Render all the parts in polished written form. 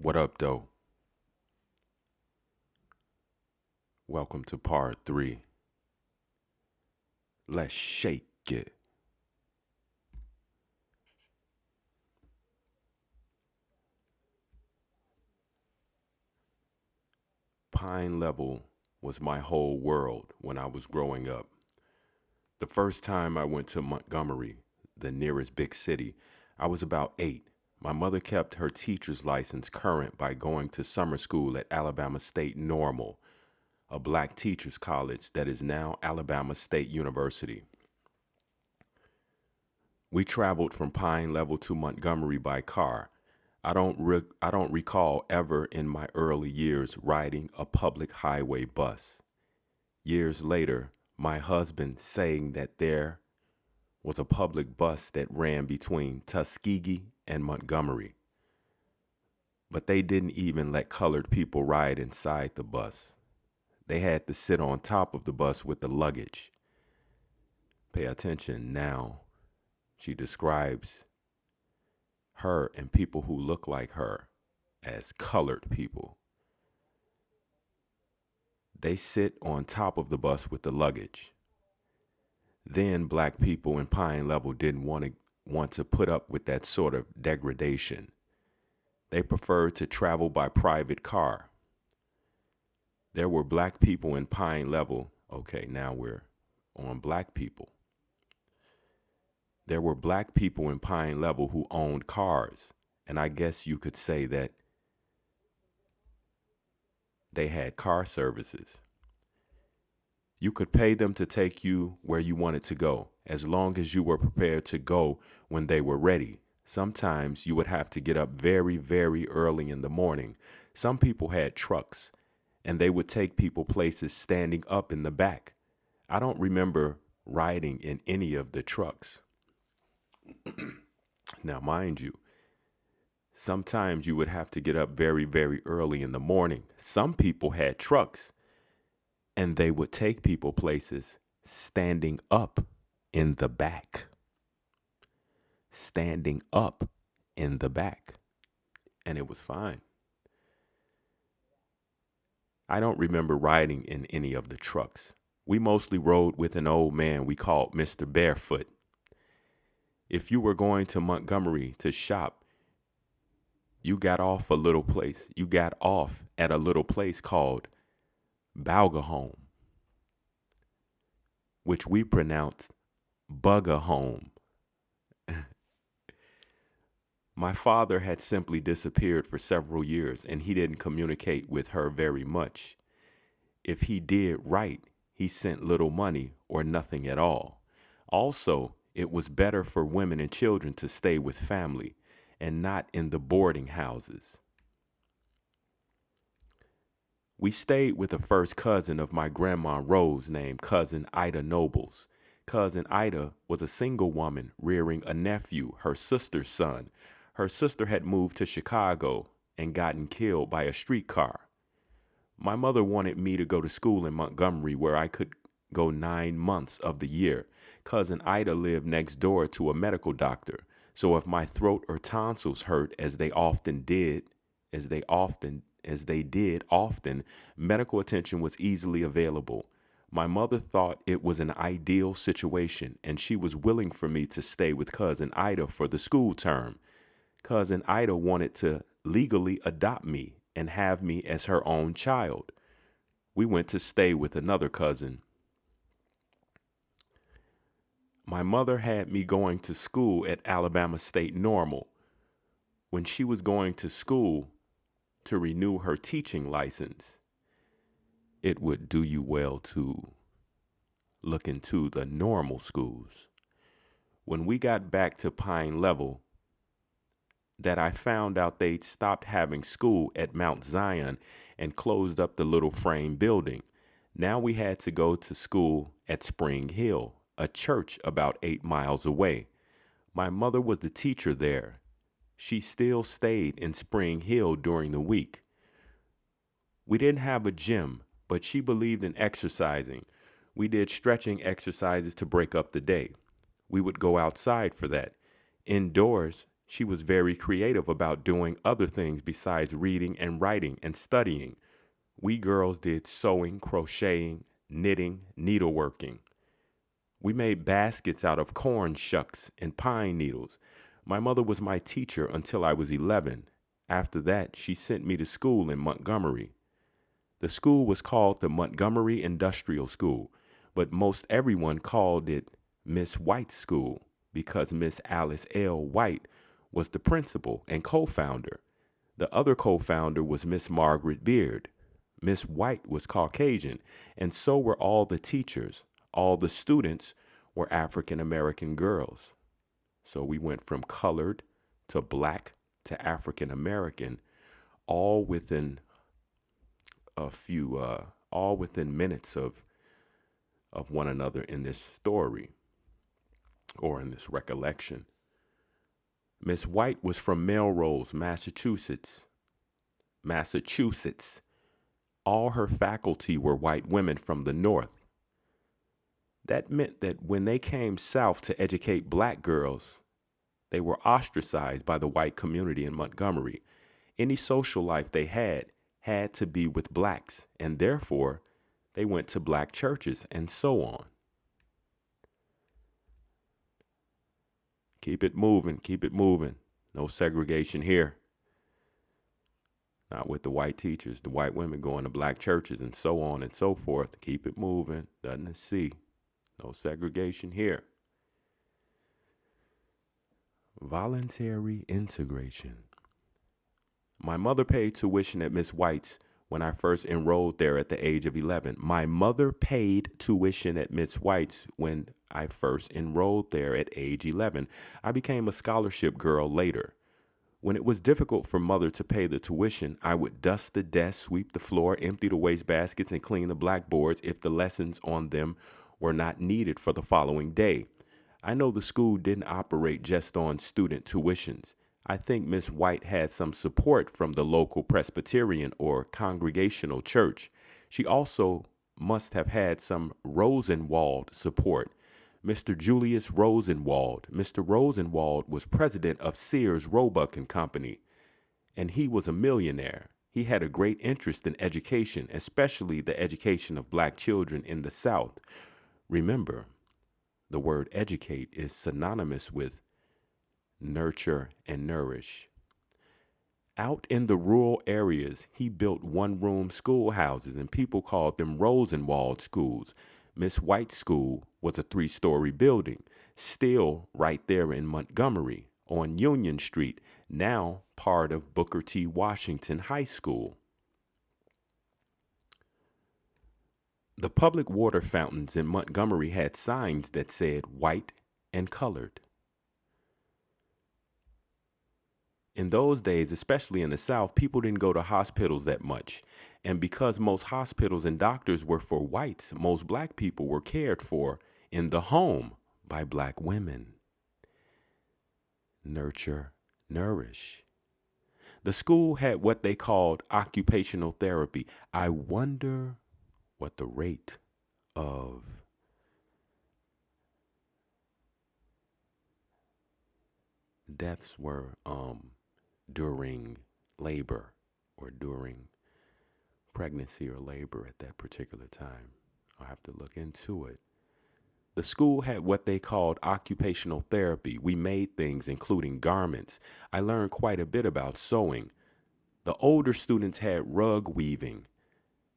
What up, though? Welcome to part three. Let's shake it. Pine Level was my whole world when I was growing up. The first time I went to Montgomery, the nearest big city, I was about 8. My mother kept her teacher's license current by going to summer school at Alabama State Normal, a black teachers college that is now Alabama State University. We traveled from Pine Level to Montgomery by car. I don't recall ever in my early years riding a public highway bus. Years later, my husband saying that there was a public bus that ran between Tuskegee and Montgomery, but they didn't even let colored people ride inside the bus. They had to sit on top of the bus with the luggage. Pay attention now. She describes her and people who look like her as colored people. They sit on top of the bus with the luggage. Then black people in Pine Level didn't want to put up with that sort of degradation. They preferred to travel by private car. There were black people in Pine Level. Okay, now we're on black people. There were black people in Pine Level who owned cars, and I guess you could say that they had car services. You could pay them to take you where you wanted to go, as long as you were prepared to go when they were ready. Sometimes you would have to get up very, very early in the morning. Some people had trucks, and they would take people places standing up in the back. I don't remember riding in any of the trucks. Now, mind you, sometimes you would have to get up very, very early in the morning. Some people had trucks, and they would take people places standing up in the back. Standing up in the back. And it was fine. I don't remember riding in any of the trucks. We mostly rode with an old man we called Mr. Barefoot. If you were going to Montgomery to shop, you got off a little place. You got off at a little place called Balgahome, which we pronounced Bugahome. My father had simply disappeared for several years, and he didn't communicate with her very much. If he did write, he sent little money or nothing at all. Also, it was better for women and children to stay with family and not in the boarding houses. We stayed with a first cousin of my grandma Rose named Cousin Ida Nobles. Cousin Ida was a single woman rearing a nephew, her sister's son. Her sister had moved to Chicago and gotten killed by a streetcar. My mother wanted me to go to school in Montgomery where I could go 9 months of the year. Cousin Ida lived next door to a medical doctor, so if my throat or tonsils hurt as they did often, medical attention was easily available. My mother thought it was an ideal situation, and she was willing for me to stay with Cousin Ida for the school term. Cousin Ida wanted to legally adopt me and have me as her own child. We went to stay with another cousin. My mother had me going to school at Alabama State Normal. When she was going to school to renew her teaching license, it would do you well to look into the normal schools. When we got back to Pine Level, that I found out they'd stopped having school at Mount Zion and closed up the little frame building. Now we had to go to school at Spring Hill, a church about 8 miles away. My mother was the teacher there. She still stayed in Spring Hill during the week. We didn't have a gym, but she believed in exercising. We did stretching exercises to break up the day. We would go outside for that. Indoors, She was very creative about doing other things besides reading and writing and studying. We girls did sewing, crocheting, knitting, needleworking. We made baskets out of corn shucks and pine needles. My mother was my teacher until I was 11. After that, she sent me to school in Montgomery. The school was called the Montgomery Industrial School, but most everyone called it Miss White's School because Miss Alice L. White was the principal and co-founder. The other co-founder was Miss Margaret Beard. Miss White was Caucasian, and so were all the teachers. All the students were African American girls. So we went from colored to black to African American, all within all within minutes of one another in this story or in this recollection. Miss White was from Melrose, Massachusetts. All her faculty were white women from the North. That meant that when they came south to educate black girls, they were ostracized by the white community in Montgomery. Any social life they had to be with blacks, and therefore they went to black churches and so on. Keep it moving, keep it moving. No segregation here. Not with the white teachers, the white women going to black churches and so on and so forth. Keep it moving. Nothing to see. No segregation here. Voluntary integration. My mother paid tuition at Miss White's when I first enrolled there at the age of 11. My mother paid tuition at Miss White's when I first enrolled there at age 11. I became a scholarship girl later. When it was difficult for mother to pay the tuition, I would dust the desk, sweep the floor, empty the waste baskets, and clean the blackboards if the lessons on them were not needed for the following day. I know the school didn't operate just on student tuitions. I think Miss White had some support from the local Presbyterian or Congregational church. She also must have had some Rosenwald support. Mr. Julius Rosenwald. Mr. Rosenwald was president of Sears, Roebuck and Company, and he was a millionaire. He had a great interest in education, especially the education of black children in the South. Remember, the word educate is synonymous with nurture and nourish. Out in the rural areas, he built one-room schoolhouses, and people called them Rosenwald schools. Miss White's school was a 3-story building, still right there in Montgomery on Union Street, now part of Booker T. Washington High School. The public water fountains in Montgomery had signs that said white and colored. In those days, especially in the South, people didn't go to hospitals that much. And because most hospitals and doctors were for whites, most black people were cared for in the home by black women. Nurture, nourish. The school had what they called occupational therapy. I wonder what the rate of deaths were during labor or during pregnancy or labor at that particular time. I'll have to look into it. The school had what they called occupational therapy. We made things, including garments. I learned quite a bit about sewing. The older students had rug weaving.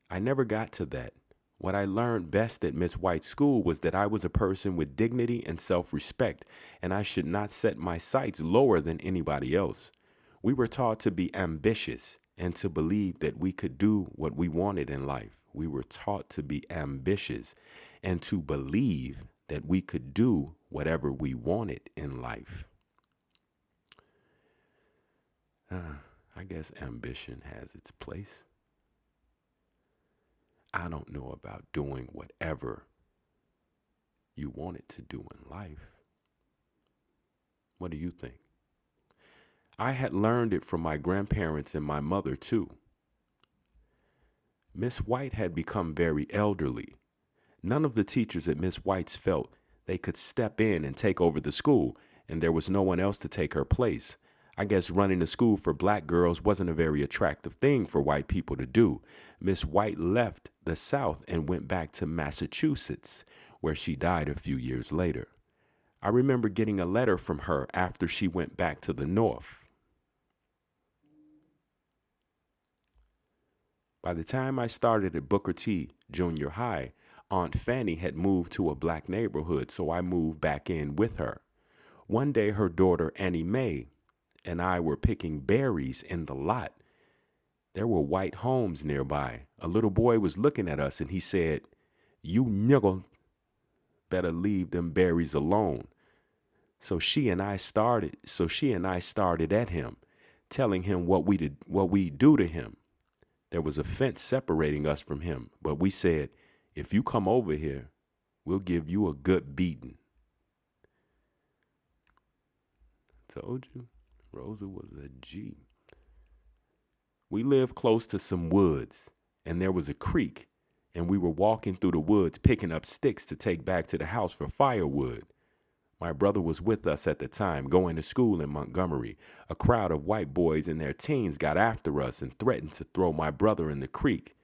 I never got to that. What I learned best at Miss White's school was that I was a person with dignity and self-respect, and I should not set my sights lower than anybody else. We were taught to be ambitious and to believe that we could do what we wanted in life. We were taught to be ambitious and to believe that we could do whatever we wanted in life. I guess ambition has its place. I don't know about doing whatever you wanted to do in life. What do you think? I had learned it from my grandparents and my mother too. Miss White had become very elderly. None of the teachers at Miss White's felt they could step in and take over the school. and there was no one else to take her place. I guess running a school for black girls wasn't a very attractive thing for white people to do. Miss White left the South and went back to Massachusetts, where she died a few years later. I remember getting a letter from her after she went back to the North. By the time I started at Booker T Junior High, Aunt Fanny had moved to a black neighborhood, so I moved back in with her. One day, her daughter Annie Mae and I were picking berries in the lot. There were white homes nearby. A little boy was looking at us and he said, "You nigger better leave them berries alone." So she and I started at him, telling him what we do to him. There was a fence separating us from him, but we said, "If you come over here, we'll give you a good beating." Told you, Rosa was a G. We lived close to some woods, and there was a creek, and we were walking through the woods picking up sticks to take back to the house for firewood. My brother was with us at the time, going to school in Montgomery. A crowd of white boys in their teens got after us and threatened to throw my brother in the creek.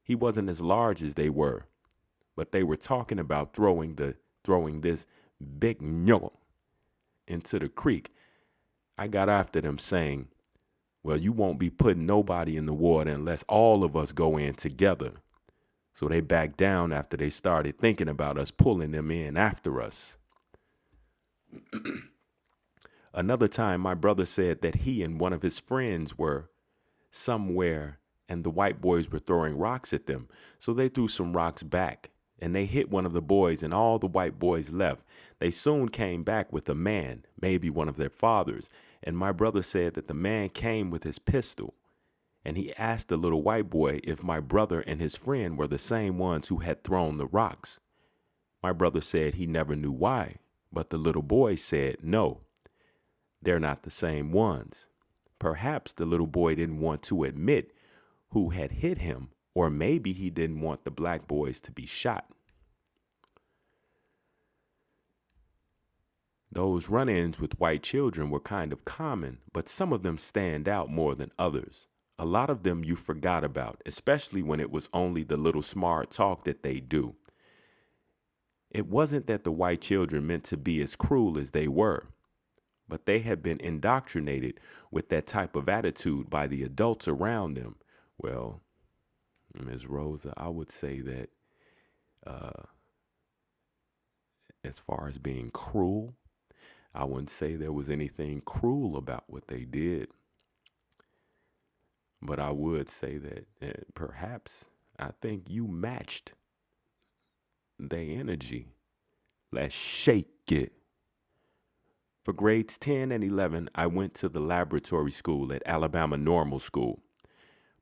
He wasn't as large as they were, but they were talking about throwing this big nigger into the creek. I got after them saying, "Well, you won't be putting nobody in the water unless all of us go in together." So they backed down after they started thinking about us pulling them in after us. Another time, my brother said that he and one of his friends were somewhere and the white boys were throwing rocks at them. So they threw some rocks back and they hit one of the boys and all the white boys left. They soon came back with a man, maybe one of their fathers. And my brother said that the man came with his pistol and he asked the little white boy if my brother and his friend were the same ones who had thrown the rocks. My brother said he never knew why, but the little boy said, "No, they're not the same ones." Perhaps the little boy didn't want to admit who had hit him, or maybe he didn't want the black boys to be shot. Those run-ins with white children were kind of common, but some of them stand out more than others. A lot of them you forgot about, especially when it was only the little smart talk that they do. It wasn't that the white children meant to be as cruel as they were, but they had been indoctrinated with that type of attitude by the adults around them. Well, Ms. Rosa, I would say that as far as being cruel, I wouldn't say there was anything cruel about what they did. But I would say that perhaps I think you matched their energy. Let's shake it. For grades 10 and 11, I went to the laboratory school at Alabama Normal School.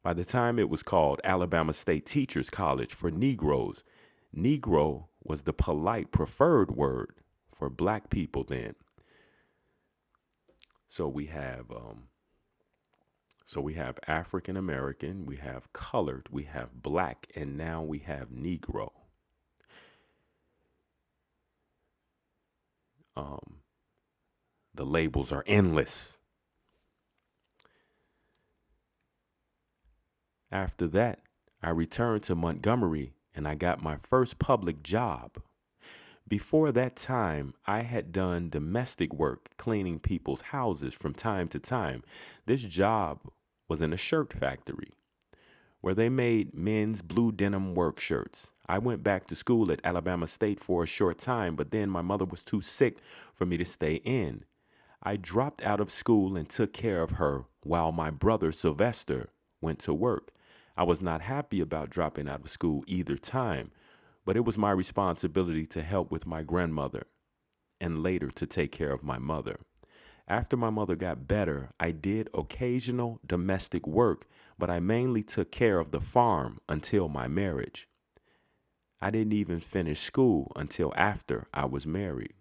By the time it was called Alabama State Teachers College for Negroes, Negro was the polite preferred word for black people then. So we have African American, we have colored, we have black, and now we have Negro. The labels are endless. After that, I returned to Montgomery and I got my first public job. Before that time, I had done domestic work, cleaning people's houses from time to time. This job was in a shirt factory where they made men's blue denim work shirts. I went back to school at Alabama State for a short time, but then my mother was too sick for me to stay in. I dropped out of school and took care of her while my brother Sylvester went to work. I was not happy about dropping out of school either time, but it was my responsibility to help with my grandmother and later to take care of my mother. After my mother got better, I did occasional domestic work, but I mainly took care of the farm until my marriage. I didn't even finish school until after I was married.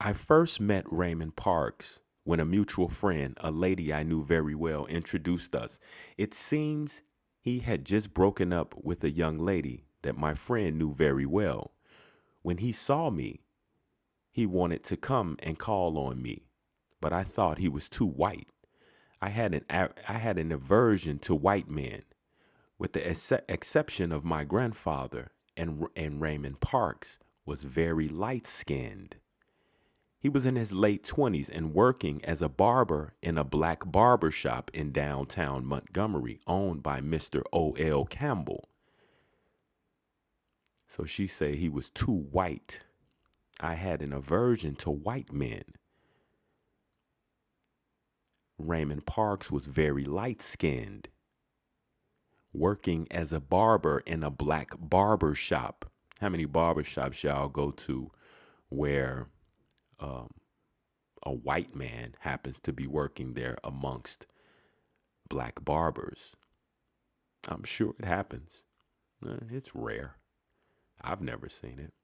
I first met Raymond Parks when a mutual friend, a lady I knew very well, introduced us. It seems he had just broken up with a young lady that my friend knew very well. When he saw me, he wanted to come and call on me, but I thought he was too white. I had an aversion to white men, with the exception of my grandfather, and Raymond Parks was very light-skinned. He was in his late 20s and working as a barber in a black barber shop in downtown Montgomery, owned by Mr. O.L. Campbell. So she said he was too white. I had an aversion to white men. Raymond Parks was very light-skinned, working as a barber in a black barber shop. How many barber shops y'all go to where a white man happens to be working there amongst black barbers? I'm sure it happens. It's rare. I've never seen it.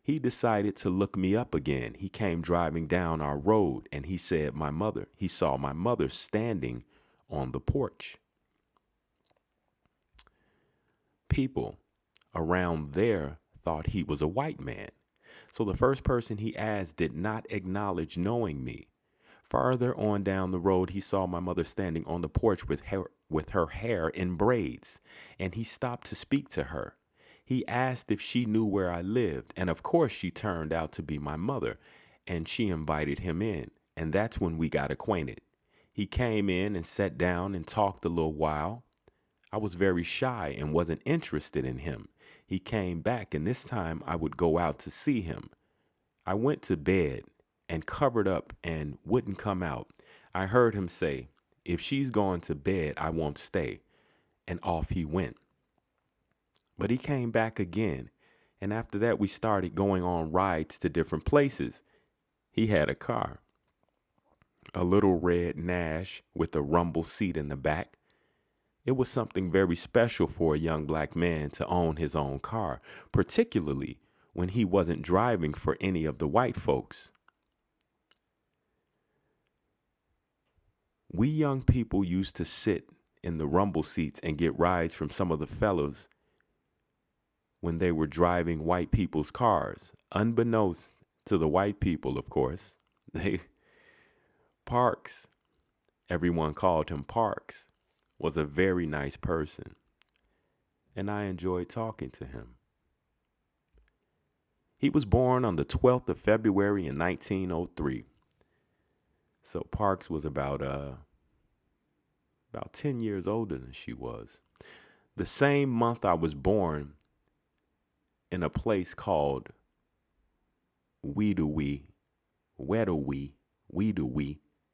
He decided to look me up again. He came driving down our road and he said he saw my mother standing on the porch. People around there thought he was a white man. So the first person he asked did not acknowledge knowing me. Farther on down the road, he saw my mother standing on the porch with her hair in braids, and he stopped to speak to her. He asked if she knew where I lived, and of course she turned out to be my mother, and she invited him in, and that's when we got acquainted. He came in and sat down and talked a little while. I was very shy and wasn't interested in him. He came back, and this time I would go out to see him. I went to bed and covered up and wouldn't come out. I heard him say, "If she's going to bed, I won't stay." And off he went. But he came back again, and after that we started going on rides to different places. He had a car, a little red Nash with a rumble seat in the back. It was something very special for a young black man to own his own car, particularly when he wasn't driving for any of the white folks. We young people used to sit in the rumble seats and get rides from some of the fellows when they were driving white people's cars, unbeknownst to the white people, of course. Parks, everyone called him Parks, was a very nice person, and I enjoyed talking to him. He was born on the 12th of February in 1903. So Parks was about 10 years older than she was. The same month I was born, in a place called Wedowee,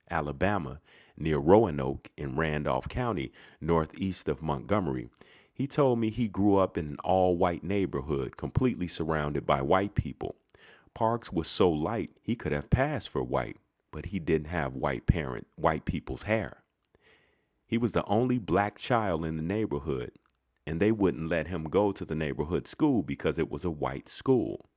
Alabama, near Roanoke in Randolph County, northeast of Montgomery. He told me he grew up in an all-white neighborhood, completely surrounded by white people. Parks was so light he could have passed for white, but he didn't have white people's hair. He was the only black child in the neighborhood, and they wouldn't let him go to the neighborhood school because it was a white school.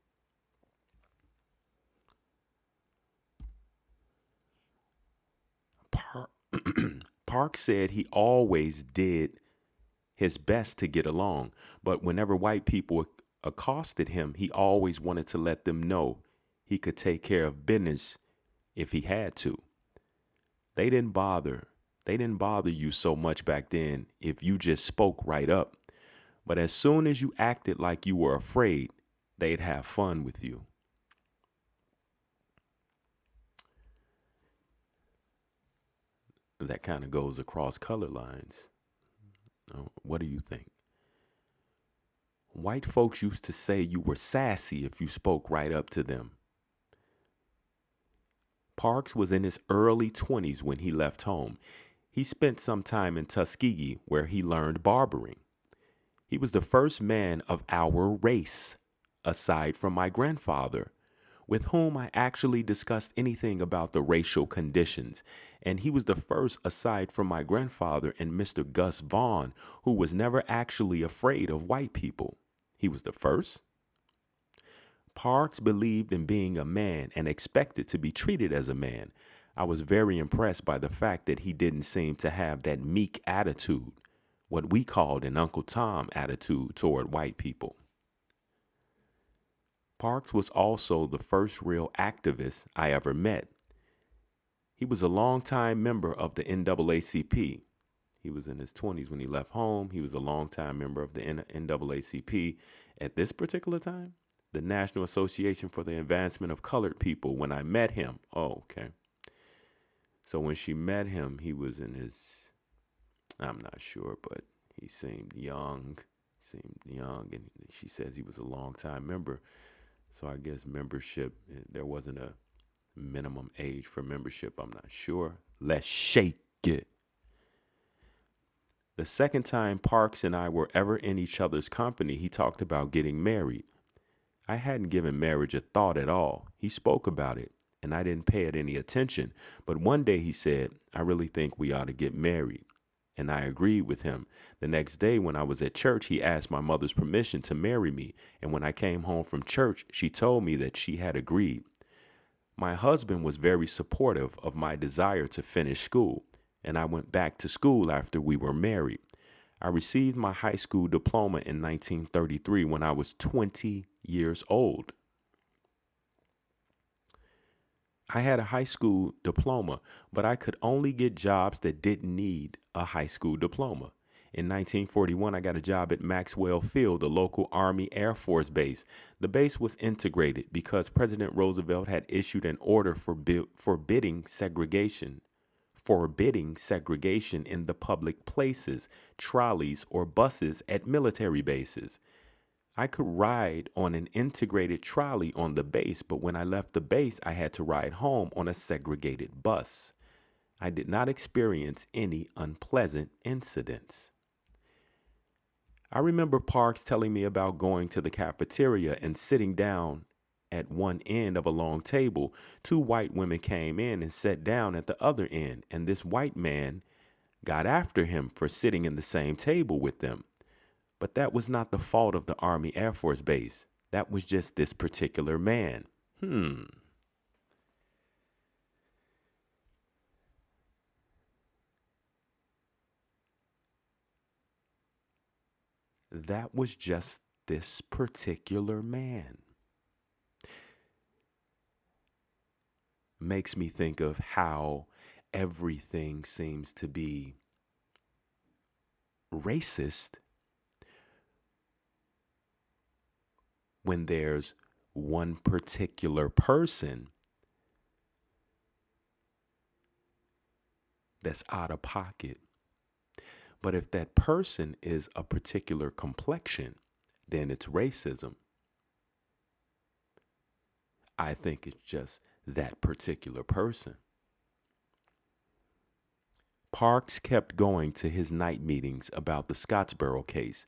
Park said he always did his best to get along, but whenever white people accosted him, he always wanted to let them know he could take care of business if he had to. They didn't bother you so much back then if you just spoke right up. But as soon as you acted like you were afraid, they'd have fun with you. That kind of goes across color lines. What do you think? White folks used to say you were sassy if you spoke right up to them. Parks was in his early 20s when he left home. He spent some time in Tuskegee where he learned barbering. He was the first man of our race, aside from my grandfather, with whom I actually discussed anything about the racial conditions, and he was the first aside from my grandfather and Mr. Gus Vaughn, who was never actually afraid of white people. He was the first. Parks believed in being a man and expected to be treated as a man. I was very impressed by the fact that he didn't seem to have that meek attitude, what we called an Uncle Tom attitude toward white people. Parks was also the first real activist I ever met. He was a longtime member of the NAACP. He was in his 20s when he left home. He was a longtime member of the NAACP. At this particular time, the National Association for the Advancement of Colored People, when I met him. Oh, okay. So when she met him, he was in his, I'm not sure, but he seemed young. And she says he was a longtime member. So I guess membership, there wasn't a minimum age for membership. I'm not sure. Let's shake it. The second time Parks and I were ever in each other's company, he talked about getting married. I hadn't given marriage a thought at all. He spoke about it, and I didn't pay it any attention. But one day he said, I really think we ought to get married. And I agreed with him. The next day when I was at church, he asked my mother's permission to marry me. And when I came home from church, she told me that she had agreed. My husband was very supportive of my desire to finish school, and I went back to school after we were married. I received my high school diploma in 1933 when I was 20 years old. I had a high school diploma, but I could only get jobs that didn't need a high school diploma. In 1941, I got a job at Maxwell Field, a local Army Air Force base. The base was integrated because President Roosevelt had issued an order forbidding segregation in the public places, trolleys, or buses at military bases. I could ride on an integrated trolley on the base, but when I left the base, I had to ride home on a segregated bus. I did not experience any unpleasant incidents. I remember Parks telling me about going to the cafeteria and sitting down at one end of a long table. Two white women came in and sat down at the other end, and this white man got after him for sitting in the same table with them. But that was not the fault of the Army Air Force Base. That was just this particular man. That was just this particular man. Makes me think of how everything seems to be racist when there's one particular person that's out of pocket. But if that person is a particular complexion, then it's racism. I think it's just that particular person. Parks kept going to his night meetings about the Scottsboro case.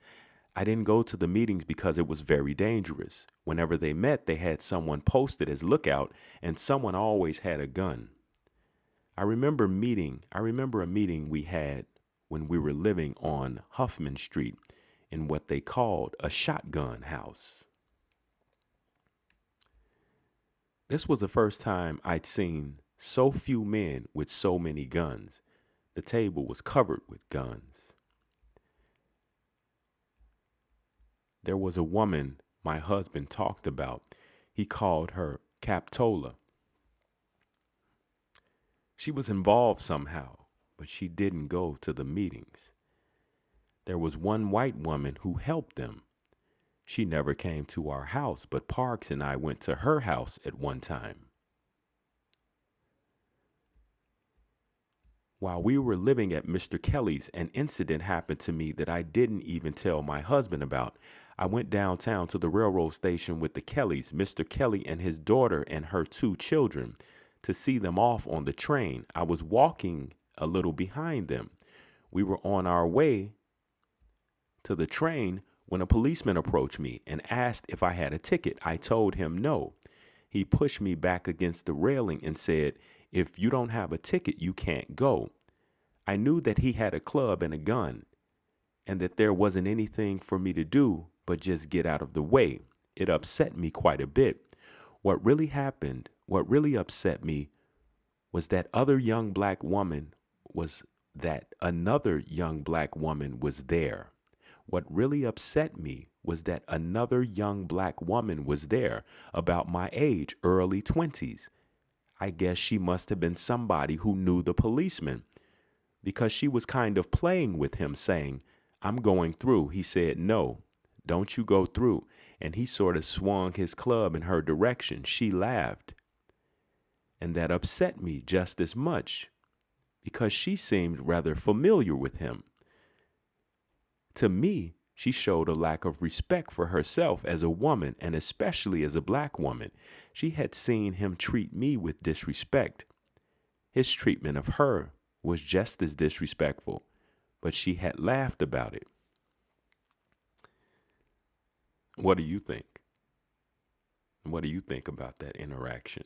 I didn't go to the meetings because it was very dangerous. Whenever they met, they had someone posted as lookout, and someone always had a gun. I remember a meeting we had when we were living on Huffman Street in what they called a shotgun house. This was the first time I'd seen so few men with so many guns. The table was covered with guns. There was a woman my husband talked about. He called her Captola. She was involved somehow, but she didn't go to the meetings. There was one white woman who helped them. She never came to our house, but Parks and I went to her house at one time. While we were living at Mr. Kelly's, an incident happened to me that I didn't even tell my husband about. I went downtown to the railroad station with the Kellys, Mr. Kelly and his daughter and her two children, to see them off on the train. I was walking a little behind them. We were on our way to the train when a policeman approached me and asked if I had a ticket. I told him no. He pushed me back against the railing and said, "If you don't have a ticket, you can't go." I knew that he had a club and a gun, and that there wasn't anything for me to do but just get out of the way. It upset me quite a bit. What really upset me was that another young black woman was there. What really upset me was that another young black woman was there, about my age, early 20s. I guess she must have been somebody who knew the policeman, because she was kind of playing with him, saying, "I'm going through." He said, "No, don't you go through." And he sort of swung his club in her direction. She laughed. And that upset me just as much, because she seemed rather familiar with him. To me, she showed a lack of respect for herself as a woman, and especially as a black woman. She had seen him treat me with disrespect. His treatment of her was just as disrespectful, but she had laughed about it. What do you think? What do you think about that interaction?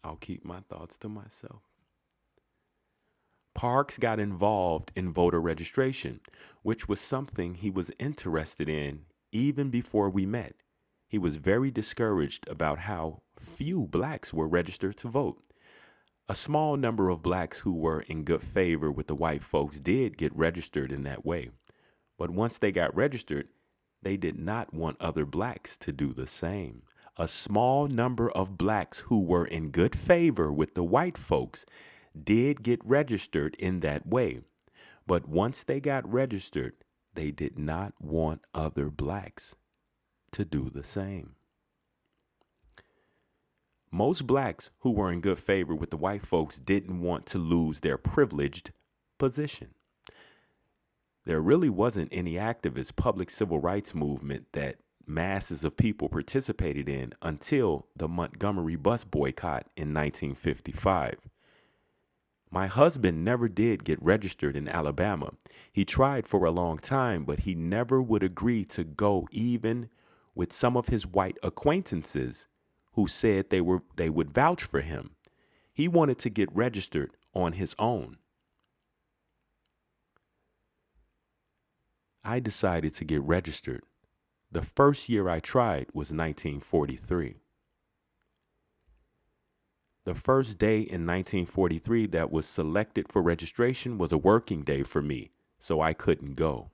I'll keep my thoughts to myself. Parks got involved in voter registration, which was something he was interested in even before we met. He was very discouraged about how few blacks were registered to vote. A small number of blacks who were in good favor with the white folks did get registered in that way. But once they got registered, they did not want other blacks to do the same. A small number of blacks who were in good favor with the white folks did get registered in that way. But once they got registered, they did not want other blacks to do the same. Most blacks who were in good favor with the white folks didn't want to lose their privileged position. There really wasn't any activist public civil rights movement that masses of people participated in until the Montgomery bus boycott in 1955. My husband never did get registered in Alabama. He tried for a long time, but he never would agree to go, even with some of his white acquaintances who said they would vouch for him. He wanted to get registered on his own. I decided to get registered. The first year I tried was 1943. The first day in 1943 that was selected for registration was a working day for me, so I couldn't go.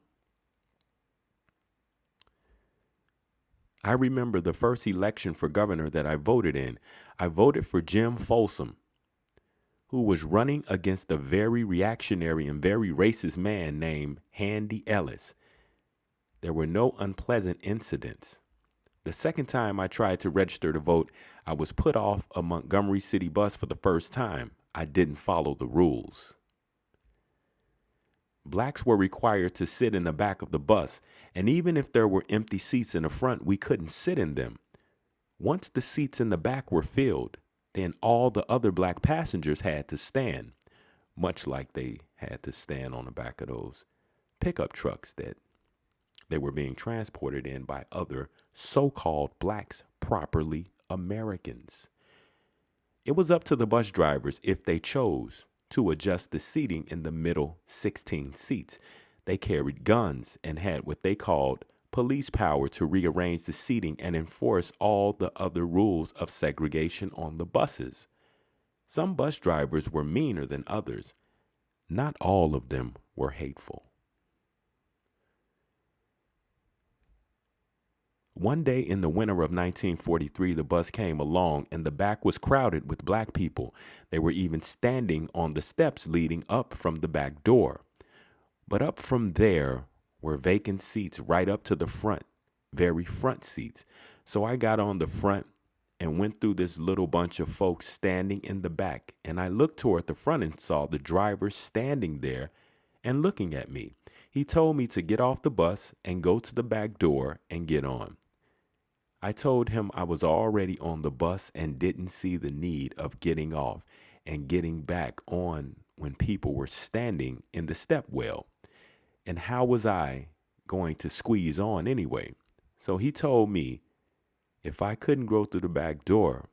I remember the first election for governor that I voted in. I voted for Jim Folsom, who was running against a very reactionary and very racist man named Handy Ellis. There were no unpleasant incidents. The second time I tried to register to vote, I was put off a Montgomery City bus for the first time. I didn't follow the rules. Blacks were required to sit in the back of the bus, and even if there were empty seats in the front, we couldn't sit in them. Once the seats in the back were filled, then all the other black passengers had to stand, much like they had to stand on the back of those pickup trucks that they were being transported in by other so-called blacks, properly Americans. It was up to the bus drivers, if they chose, to adjust the seating in the middle 16 seats. They carried guns and had what they called police power to rearrange the seating and enforce all the other rules of segregation on the buses. Some bus drivers were meaner than others. Not all of them were hateful. One day in the winter of 1943, the bus came along and the back was crowded with black people. They were even standing on the steps leading up from the back door. But up from there were vacant seats right up to the front, very front seats. So I got on the front and went through this little bunch of folks standing in the back. And I looked toward the front and saw the driver standing there and looking at me. He told me to get off the bus and go to the back door and get on. I told him I was already on the bus and didn't see the need of getting off and getting back on when people were standing in the stepwell. And how was I going to squeeze on anyway? So he told me if I couldn't go through the back door,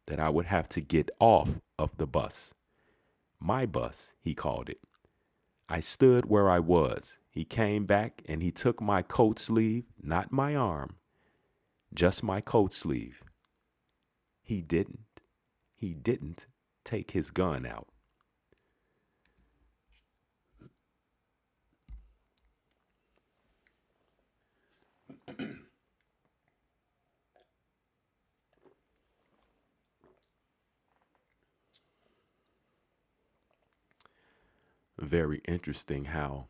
that I would have to get off of the bus. My bus, he called it. I stood where I was. He came back and he took my coat sleeve, not my arm, just my coat sleeve. He didn't take his gun out. Very interesting how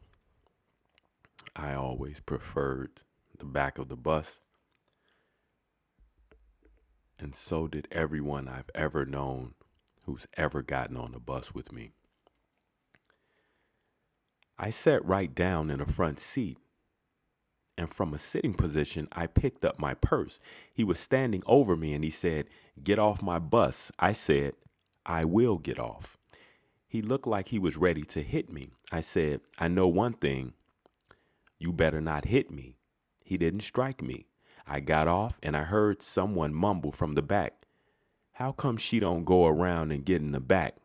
I always preferred the back of the bus, and so did everyone I've ever known who's ever gotten on the bus with me. I sat right down in a front seat, and from a sitting position, I picked up my purse. He was standing over me and he said, "Get off my bus." I said, "I will get off." He looked like he was ready to hit me. I said, "I know one thing. You better not hit me." He didn't strike me. I got off and I heard someone mumble from the back, "How come she don't go around and get in the back?"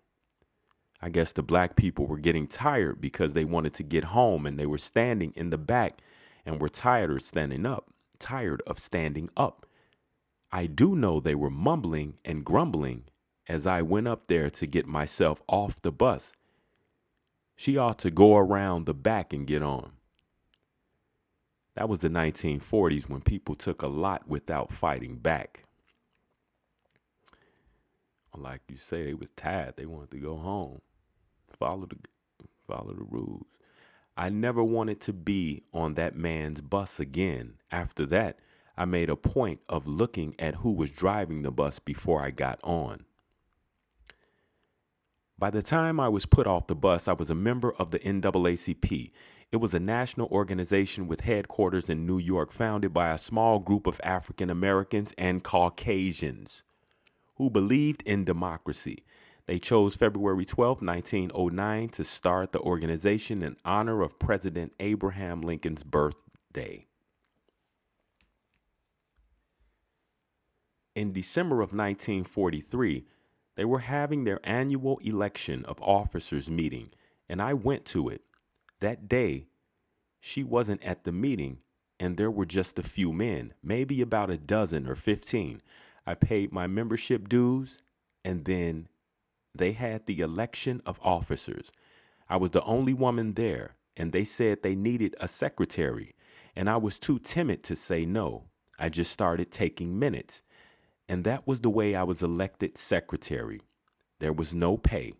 I guess the black people were getting tired because they wanted to get home and they were standing in the back and were tired of standing up. I do know they were mumbling and grumbling as I went up there to get myself off the bus. She ought to go around the back and get on. That was the 1940s when people took a lot without fighting back. Like you say, they was tired. They wanted to go home. Follow the rules. I never wanted to be on that man's bus again. After that, I made a point of looking at who was driving the bus before I got on. By the time I was put off the bus, I was a member of the NAACP. It was a national organization with headquarters in New York, founded by a small group of African Americans and Caucasians who believed in democracy. They chose February 12, 1909 to start the organization in honor of President Abraham Lincoln's birthday. In December of 1943, they were having their annual election of officers meeting, and I went to it. That day, she wasn't at the meeting, and there were just a few men, maybe about a dozen or 15. I paid my membership dues, and then they had the election of officers. I was the only woman there, and they said they needed a secretary, and I was too timid to say no. I just started taking minutes, and that was the way I was elected secretary. There was no pay,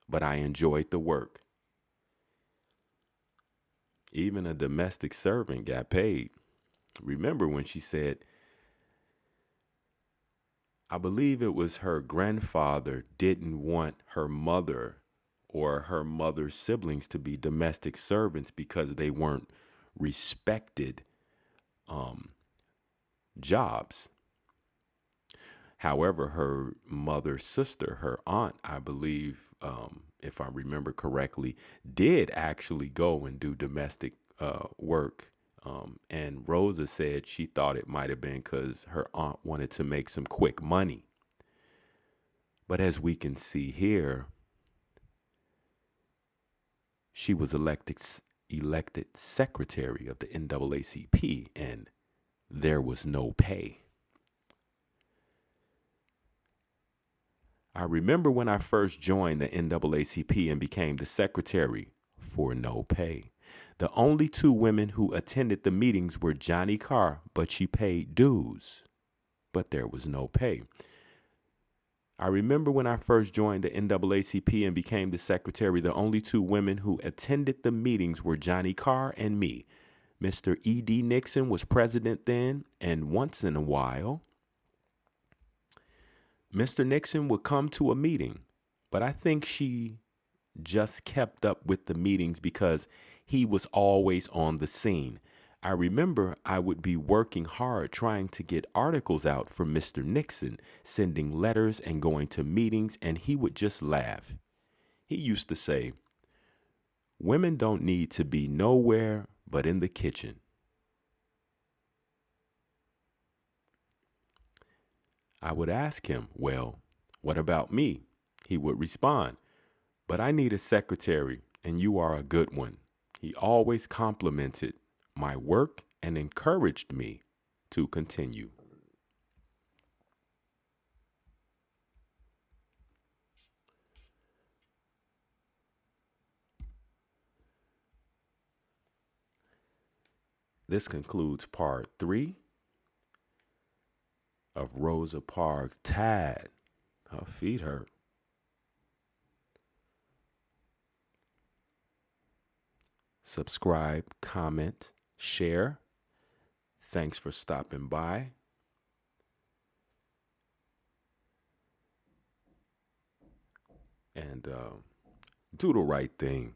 but I enjoyed the work. Even a domestic servant got paid. Remember when she said, I believe it was her grandfather didn't want her mother or her mother's siblings to be domestic servants because they weren't respected jobs. However, her mother's sister, her aunt, I believe, if I remember correctly, did actually go and do domestic work. And Rosa said she thought it might have been because her aunt wanted to make some quick money. But as we can see here, she was elected secretary of the NAACP, and there was no pay. I remember when I first joined the NAACP and became the secretary for no pay. The only two women who attended the meetings were Johnny Carr, but she paid dues, but there was no pay. I remember when I first joined the NAACP and became the secretary, the only two women who attended the meetings were Johnny Carr and me. Mr. E.D. Nixon was president then, and once in a while, Mr. Nixon would come to a meeting, but I think she just kept up with the meetings because he was always on the scene. I remember I would be working hard trying to get articles out for Mr. Nixon, sending letters and going to meetings, and he would just laugh. He used to say, "Women don't need to be nowhere but in the kitchen." I would ask him, "Well, what about me?" He would respond, "But I need a secretary, and you are a good one." He always complimented my work and encouraged me to continue. This concludes part 3 of Rosa Parks' Tired. Her feet hurt. subscribe, comment, share. Thanks for stopping by. And do the right thing.